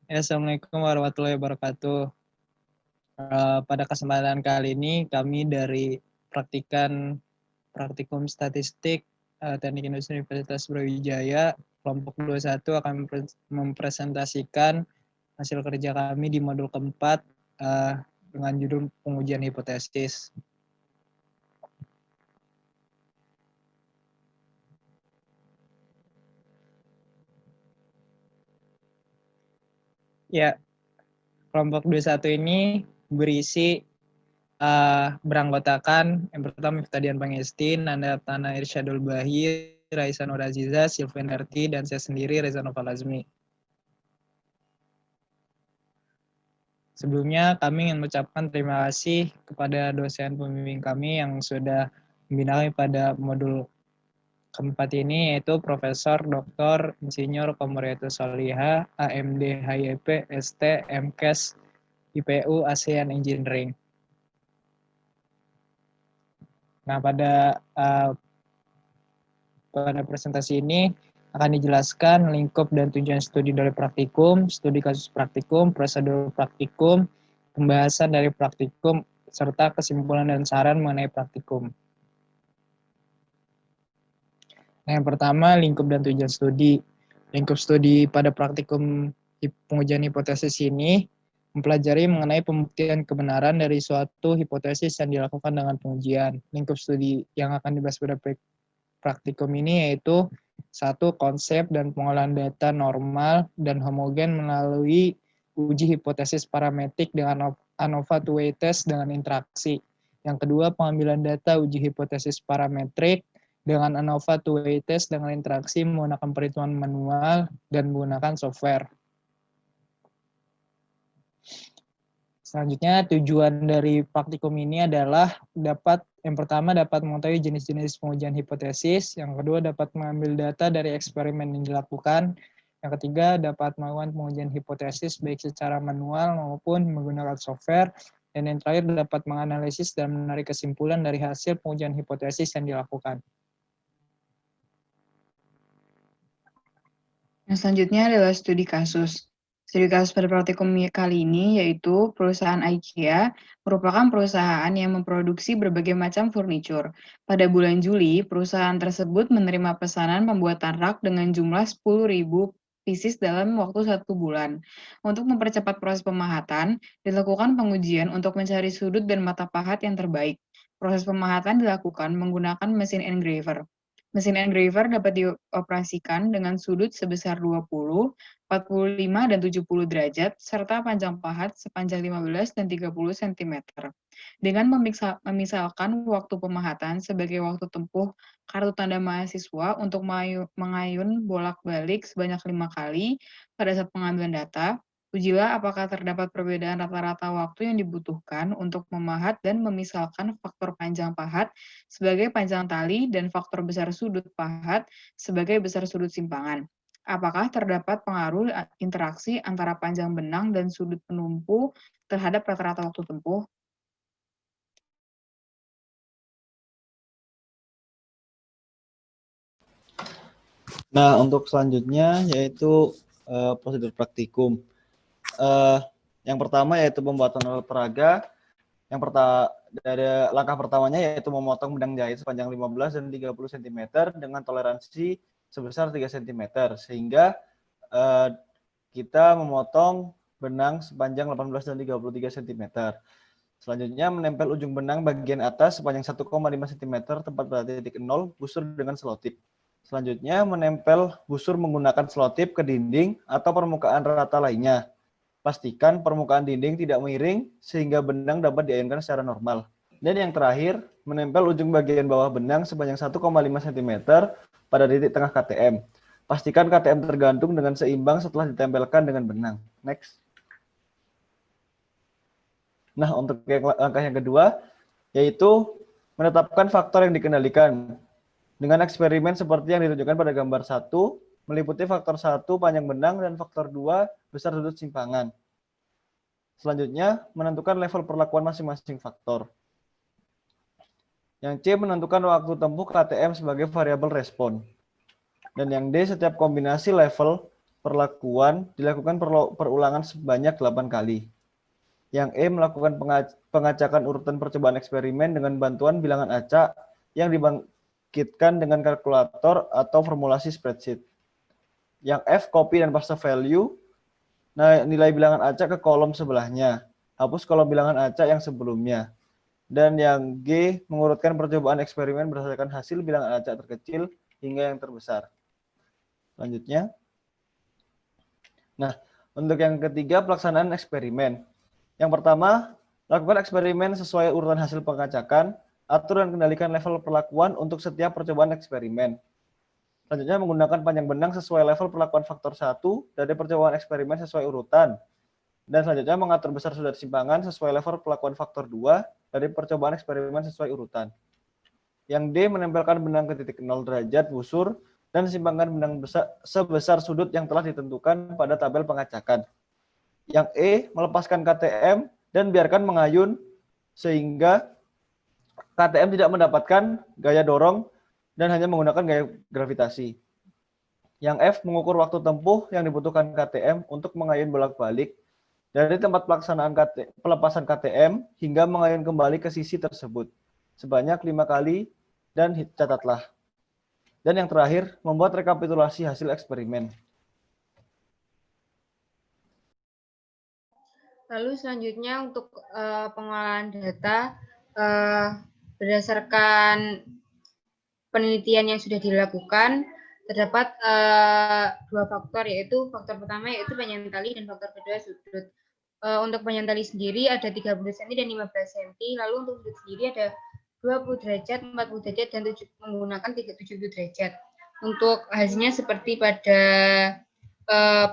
Ya, Assalamualaikum warahmatullahi wabarakatuh. Pada kesempatan kali ini kami dari Praktikum Statistik Teknik Industri Universitas Brawijaya kelompok 21 akan mempresentasikan hasil kerja kami di modul keempat dengan judul pengujian hipotesis. Ya, kelompok 21 ini berisi beranggotakan yang pertama Miftadian Pangesti, Nanda Tana Irsyadul Bahir, Raisa Nur Aziza, Sylvain Darti, dan saya sendiri Reza Noval Azmi. Sebelumnya kami ingin mengucapkan terima kasih kepada dosen pembimbing kami yang sudah membina kami pada modul keempat ini, yaitu Profesor Dr. Insinyur Komariatus Soliha, AMD HYP, ST, MKes, IPU, ASEAN Engineering. Nah, pada presentasi ini akan dijelaskan lingkup dan tujuan studi dari praktikum, studi kasus praktikum, prosedur praktikum, pembahasan dari praktikum, serta kesimpulan dan saran mengenai praktikum. Nah, yang pertama, lingkup dan tujuan studi. Lingkup studi pada praktikum pengujian hipotesis ini mempelajari mengenai pembuktian kebenaran dari suatu hipotesis yang dilakukan dengan pengujian. Lingkup studi yang akan dibahas pada praktikum ini yaitu satu, konsep dan pengolahan data normal dan homogen melalui uji hipotesis parametrik dengan ANOVA two-way test dengan interaksi. Yang kedua, pengambilan data uji hipotesis parametrik dengan ANOVA two-way test dengan interaksi menggunakan perhitungan manual dan menggunakan software. Selanjutnya, tujuan dari praktikum ini adalah yang pertama dapat mengetahui jenis-jenis pengujian hipotesis, yang kedua dapat mengambil data dari eksperimen yang dilakukan, yang ketiga dapat melakukan pengujian hipotesis baik secara manual maupun menggunakan software, dan yang terakhir dapat menganalisis dan menarik kesimpulan dari hasil pengujian hipotesis yang dilakukan. Yang selanjutnya adalah studi kasus. Studi kasus pada praktikum kali ini yaitu perusahaan IKEA merupakan perusahaan yang memproduksi berbagai macam furniture. Pada bulan Juli, perusahaan tersebut menerima pesanan pembuatan rak dengan jumlah 10.000 pieces dalam waktu 1 bulan. Untuk mempercepat proses pemahatan, dilakukan pengujian untuk mencari sudut dan mata pahat yang terbaik. Proses pemahatan dilakukan menggunakan mesin engraver. Mesin engraver dapat dioperasikan dengan sudut sebesar 20, 45, dan 70 derajat, serta panjang pahat sepanjang 15 dan 30 cm. Dengan memisalkan waktu pemahatan sebagai waktu tempuh kartu tanda mahasiswa untuk mengayun bolak-balik sebanyak 5 kali pada saat pengambilan data, ujilah apakah terdapat perbedaan rata-rata waktu yang dibutuhkan untuk memahat dan memisalkan faktor panjang pahat sebagai panjang tali dan faktor besar sudut pahat sebagai besar sudut simpangan. Apakah terdapat pengaruh interaksi antara panjang benang dan sudut penumpu terhadap rata-rata waktu tempuh? Nah, untuk selanjutnya yaitu prosedur praktikum. Yang pertama yaitu pembuatan alat peraga. Yang pertama dari langkah pertamanya yaitu memotong benang jahit sepanjang 15 dan 30 cm dengan toleransi sebesar 3 cm sehingga kita memotong benang sepanjang 18 dan 33 cm. Selanjutnya menempel ujung benang bagian atas sepanjang 1,5 cm tepat pada titik 0 busur dengan selotip. Selanjutnya menempel busur menggunakan selotip ke dinding atau permukaan rata lainnya. Pastikan permukaan dinding tidak miring sehingga benang dapat diayunkan secara normal. Dan yang terakhir, menempel ujung bagian bawah benang sepanjang 1,5 cm pada titik tengah KTM. Pastikan KTM tergantung dengan seimbang setelah ditempelkan dengan benang. Next. Nah, untuk langkah yang kedua, yaitu menetapkan faktor yang dikendalikan. Dengan eksperimen seperti yang ditunjukkan pada gambar 1, meliputi faktor 1 panjang benang dan faktor 2 besar sudut simpangan. Selanjutnya, menentukan level perlakuan masing-masing faktor. Yang C, menentukan waktu tempuh KTM sebagai variabel respon. Dan yang D, setiap kombinasi level perlakuan dilakukan perulangan sebanyak 8 kali. Yang E melakukan pengacakan urutan percobaan eksperimen dengan bantuan bilangan acak yang dibangkitkan dengan kalkulator atau formulasi spreadsheet. Yang F copy dan paste value nilai bilangan acak ke kolom sebelahnya. Hapus kolom bilangan acak yang sebelumnya. Dan yang G mengurutkan percobaan eksperimen berdasarkan hasil bilangan acak terkecil hingga yang terbesar. Selanjutnya. Nah, untuk yang ketiga pelaksanaan eksperimen. Yang pertama, lakukan eksperimen sesuai urutan hasil pengacakan, atur dan kendalikan level perlakuan untuk setiap percobaan eksperimen. Selanjutnya, menggunakan panjang benang sesuai level perlakuan faktor 1 dari percobaan eksperimen sesuai urutan. Dan selanjutnya, mengatur besar sudut simpangan sesuai level perlakuan faktor 2 dari percobaan eksperimen sesuai urutan. Yang D, menempelkan benang ke titik 0 derajat busur dan simpangkan benang sebesar sudut yang telah ditentukan pada tabel pengacakan. Yang E, melepaskan KTM dan biarkan mengayun sehingga KTM tidak mendapatkan gaya dorong dan hanya menggunakan gaya gravitasi. Yang F, mengukur waktu tempuh yang dibutuhkan KTM untuk mengayun bolak-balik dari tempat pelaksanaan pelepasan KTM hingga mengayun kembali ke sisi tersebut sebanyak 5 kali dan catatlah. Dan yang terakhir, membuat rekapitulasi hasil eksperimen. Lalu selanjutnya untuk pengolahan data berdasarkan penelitian yang sudah dilakukan terdapat 2 faktor, yaitu faktor pertama yaitu panjang tali dan faktor kedua sudut. Untuk panjang tali sendiri ada 30 cm dan 15 cm, lalu untuk sudut sendiri ada 20 derajat, 40 derajat, dan menggunakan 70 derajat. Untuk hasilnya seperti pada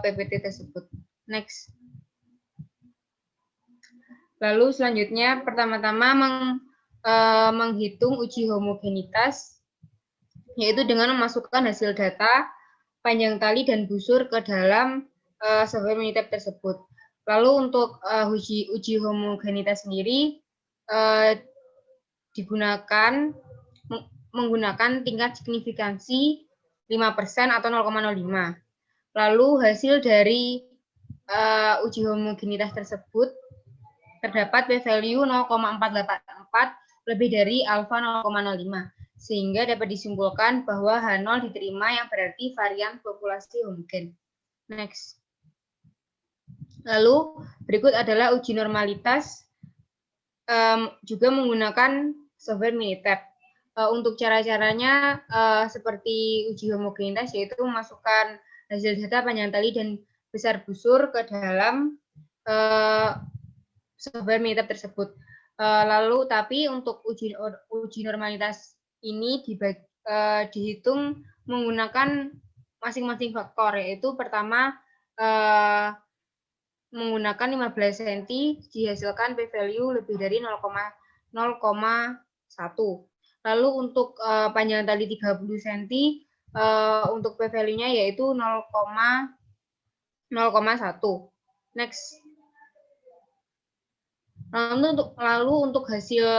PPT tersebut. Next. Lalu selanjutnya pertama-tama menghitung uji homogenitas, yaitu dengan memasukkan hasil data, panjang tali, dan busur ke dalam software Minitab tersebut. Lalu untuk uji homogenitas sendiri menggunakan tingkat signifikansi 5% atau 0,05. Lalu hasil dari uji homogenitas tersebut terdapat p-value 0,484 lebih dari alfa 0,05, sehingga dapat disimpulkan bahwa H0 diterima yang berarti varian populasi homogen. Next. Lalu berikut adalah uji normalitas juga menggunakan software Minitab. Untuk cara-caranya seperti uji homogenitas, yaitu memasukkan hasil data panjang tali dan besar busur ke dalam software Minitab tersebut. Lalu tapi untuk uji normalitas ini dihitung menggunakan masing-masing faktor, yaitu pertama menggunakan 15 cm dihasilkan p-value lebih dari 0,1. Lalu untuk panjang tali 30 cm untuk p-value-nya yaitu 0,1. Next. Lalu untuk hasil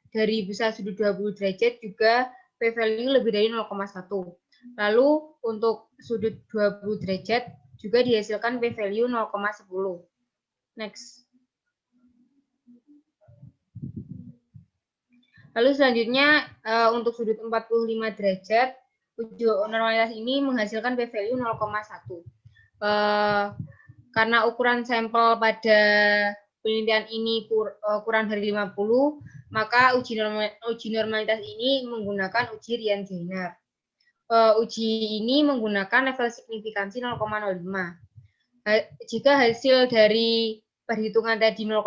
dari besar sudut 20 derajat juga p-value lebih dari 0,1. Lalu untuk sudut 20 derajat juga dihasilkan p-value 0,10. Next. Lalu selanjutnya untuk sudut 45 derajat, uji normalitas ini menghasilkan p-value 0,1. Karena ukuran sampel pada penelitian ini kurang dari 50, maka uji normalitas ini menggunakan uji Ryan-Joyner. Uji ini menggunakan level signifikansi 0,05. Jika hasil dari perhitungan tadi 0,05,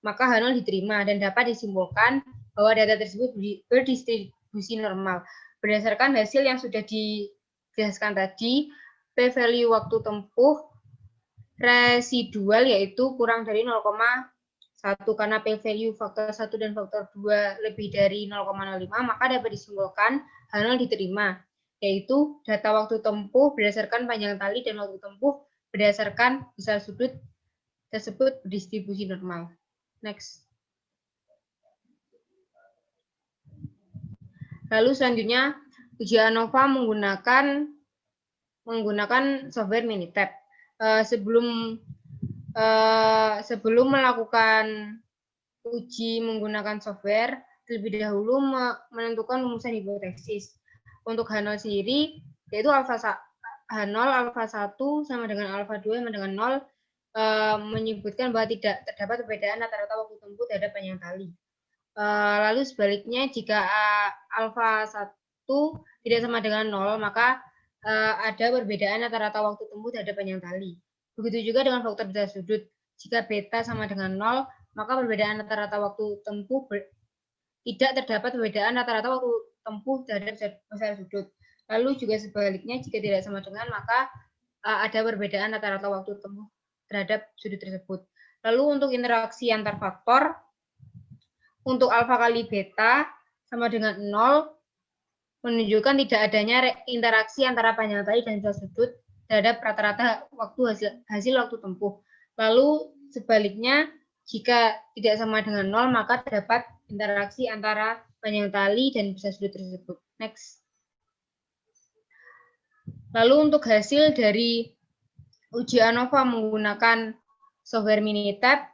maka H0 diterima dan dapat disimpulkan bahwa data tersebut berdistribusi normal. Berdasarkan hasil yang sudah dijelaskan tadi, p-value waktu tempuh residual yaitu kurang dari 0,1 karena p-value faktor 1 dan faktor 2 lebih dari 0,05, maka dapat disimpulkan H0 diterima, yaitu data waktu tempuh berdasarkan panjang tali dan waktu tempuh berdasarkan besar sudut tersebut berdistribusi normal. Next. Lalu selanjutnya uji ANOVA menggunakan menggunakan software Minitab. Sebelum melakukan uji menggunakan software, terlebih dahulu menentukan rumusan hipotesis. Untuk H0 sendiri, yaitu H0 alfa 1 sama dengan alfa 2 sama dengan 0, menyebutkan bahwa tidak terdapat perbedaan rata-rata waktu tempuh terhadap panjang tali. Lalu sebaliknya, jika alfa 1 tidak sama dengan 0, maka ada perbedaan rata-rata waktu tempuh terhadap panjang tali. Begitu juga dengan faktor besar sudut. Jika beta sama dengan 0, maka perbedaan rata-rata waktu tempuh tidak terdapat perbedaan rata-rata waktu tempuh terhadap besar sudut. Lalu juga sebaliknya, jika tidak sama dengan, maka ada perbedaan rata-rata waktu tempuh terhadap sudut tersebut. Lalu untuk interaksi antar faktor, untuk alfa kali beta sama dengan 0, menunjukkan tidak adanya interaksi antara panjang tali dan besar sudut terhadap rata-rata hasil waktu tempuh. Lalu sebaliknya, jika tidak sama dengan 0, maka terdapat interaksi antara panjang tali dan besar sudut tersebut. Next. Lalu untuk hasil dari uji ANOVA menggunakan software Minitab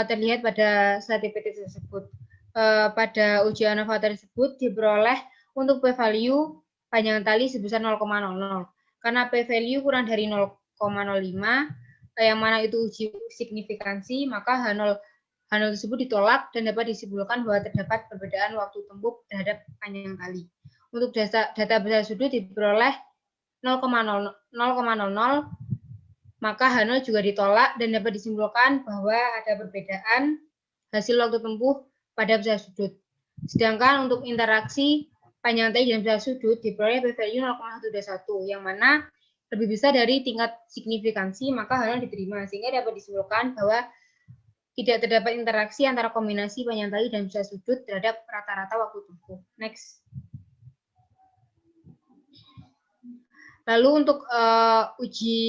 terlihat pada slide PPT tersebut. Pada uji ANOVA tersebut diperoleh untuk p-value panjang tali sebesar 0,00. Karena p-value kurang dari 0,05, yang mana itu uji signifikansi, maka H0 tersebut ditolak dan dapat disimpulkan bahwa terdapat perbedaan waktu tempuh terhadap panjang tali. Untuk data besar sudut diperoleh 0,00, maka H0 juga ditolak dan dapat disimpulkan bahwa ada perbedaan hasil waktu tempuh pada besar sudut. Sedangkan untuk interaksi panjang tali dan besar sudut diperoleh p-value 0,121, yang mana lebih besar dari tingkat signifikansi, maka H0 diterima, sehingga dapat disimpulkan bahwa tidak terdapat interaksi antara kombinasi panjang tali dan besar sudut terhadap rata-rata waktu tempuh. Next. Lalu untuk uji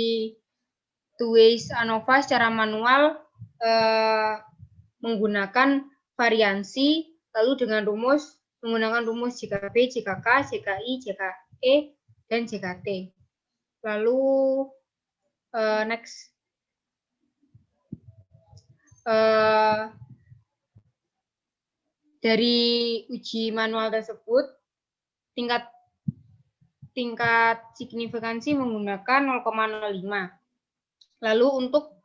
two-ways ANOVA secara manual menggunakan variansi, lalu dengan menggunakan rumus JKP, JKK, JKI, JKE, dan JKT. Lalu next. Dari uji manual tersebut, tingkat signifikansi menggunakan 0,05. Lalu untuk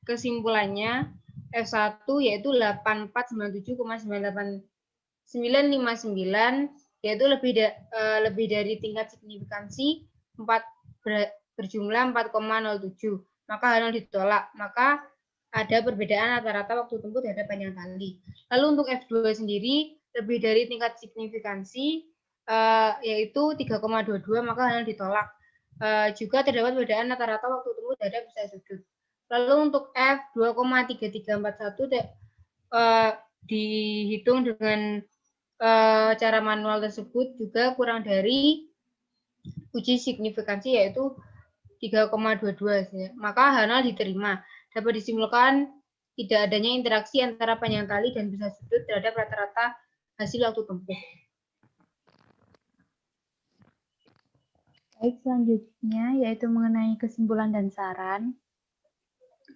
kesimpulannya, F1 yaitu 8497,98959, yaitu lebih dari tingkat signifikansi berjumlah 4,07. Maka H0 ditolak. Maka ada perbedaan rata-rata waktu tempuh terhadap panjang tali. Lalu untuk F2 sendiri lebih dari tingkat signifikansi yaitu 3,22, maka H0 ditolak. Juga terdapat perbedaan rata-rata waktu tempuh terhadap besar sudut. Lalu untuk F 2,3341 dihitung dengan cara manual tersebut juga kurang dari uji signifikansi yaitu 3,22. Maka H0 diterima. Dapat disimpulkan tidak adanya interaksi antara panjang tali dan besar sudut terhadap rata-rata hasil waktu tempuh. Baik, selanjutnya yaitu mengenai kesimpulan dan saran.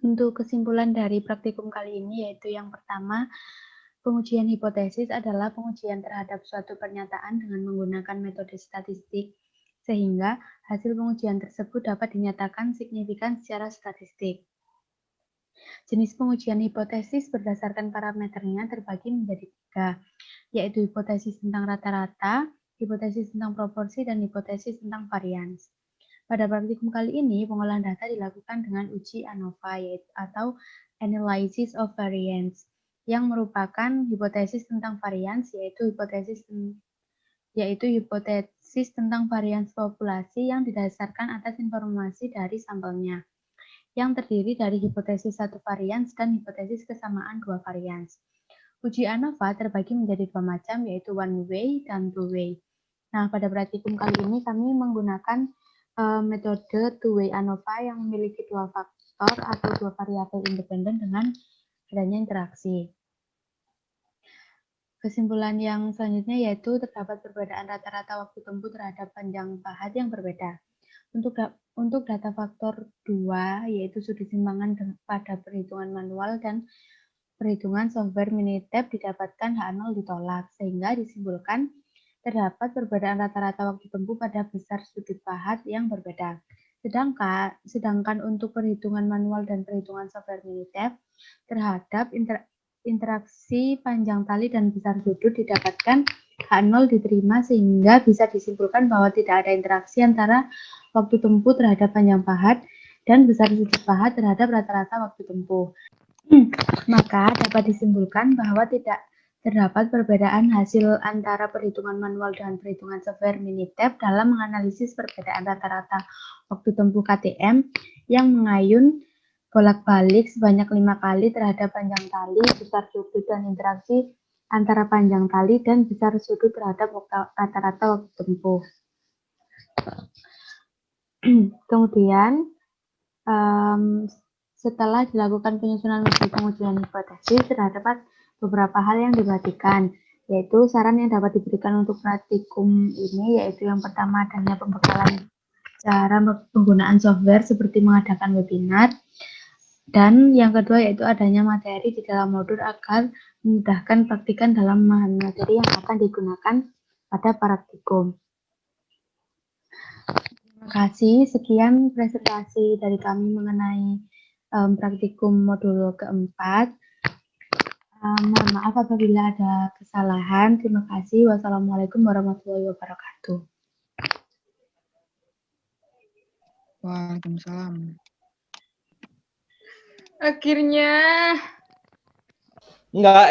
Untuk kesimpulan dari praktikum kali ini yaitu yang pertama, pengujian hipotesis adalah pengujian terhadap suatu pernyataan dengan menggunakan metode statistik, sehingga hasil pengujian tersebut dapat dinyatakan signifikan secara statistik. Jenis pengujian hipotesis berdasarkan parameternya terbagi menjadi 3, yaitu hipotesis tentang rata-rata, hipotesis tentang proporsi, dan hipotesis tentang varians. Pada praktikum kali ini, pengolahan data dilakukan dengan uji ANOVA atau Analysis of Variance, yang merupakan hipotesis tentang varians, yaitu hipotesis tentang varians populasi yang didasarkan atas informasi dari sampelnya, yang terdiri dari hipotesis satu varians dan hipotesis kesamaan dua varians. Uji ANOVA terbagi menjadi 2 macam, yaitu one way dan two way. Nah, pada praktikum kali ini kami menggunakan metode two-way ANOVA yang memiliki 2 faktor atau 2 variabel independen dengan adanya interaksi. Kesimpulan yang selanjutnya yaitu terdapat perbedaan rata-rata waktu tempuh terhadap panjang pahat yang berbeda. Untuk data faktor 2, yaitu studi simpangan pada perhitungan manual dan perhitungan software Minitab didapatkan H0 ditolak, sehingga disimpulkan terdapat perbedaan rata-rata waktu tempuh pada besar sudut pahat yang berbeda. Sedangkan untuk perhitungan manual dan perhitungan software Minitab terhadap interaksi panjang tali dan besar sudut didapatkan H0 diterima, sehingga bisa disimpulkan bahwa tidak ada interaksi antara waktu tempuh terhadap panjang pahat dan besar sudut pahat terhadap rata-rata waktu tempuh. Maka dapat disimpulkan bahwa tidak terdapat perbedaan hasil antara perhitungan manual dan perhitungan software Minitab dalam menganalisis perbedaan rata-rata waktu tempuh KTM yang mengayun bolak-balik sebanyak 5 kali terhadap panjang tali, besar sudut, dan interaksi antara panjang tali dan besar sudut terhadap rata-rata waktu tempuh. Kemudian, setelah dilakukan penyusunan metode pengujian hipotesis, terdapat beberapa hal yang diperhatikan, yaitu saran yang dapat diberikan untuk praktikum ini, yaitu yang pertama adanya pembekalan cara penggunaan software seperti mengadakan webinar, dan yang kedua yaitu adanya materi di dalam modul agar memudahkan praktikan dalam memahami materi yang akan digunakan pada praktikum. Terima kasih, sekian presentasi dari kami mengenai praktikum modul keempat. Mohon maaf apabila ada kesalahan. Terima kasih. Wassalamualaikum warahmatullahi wabarakatuh. Waalaikumsalam. Akhirnya. Enggak,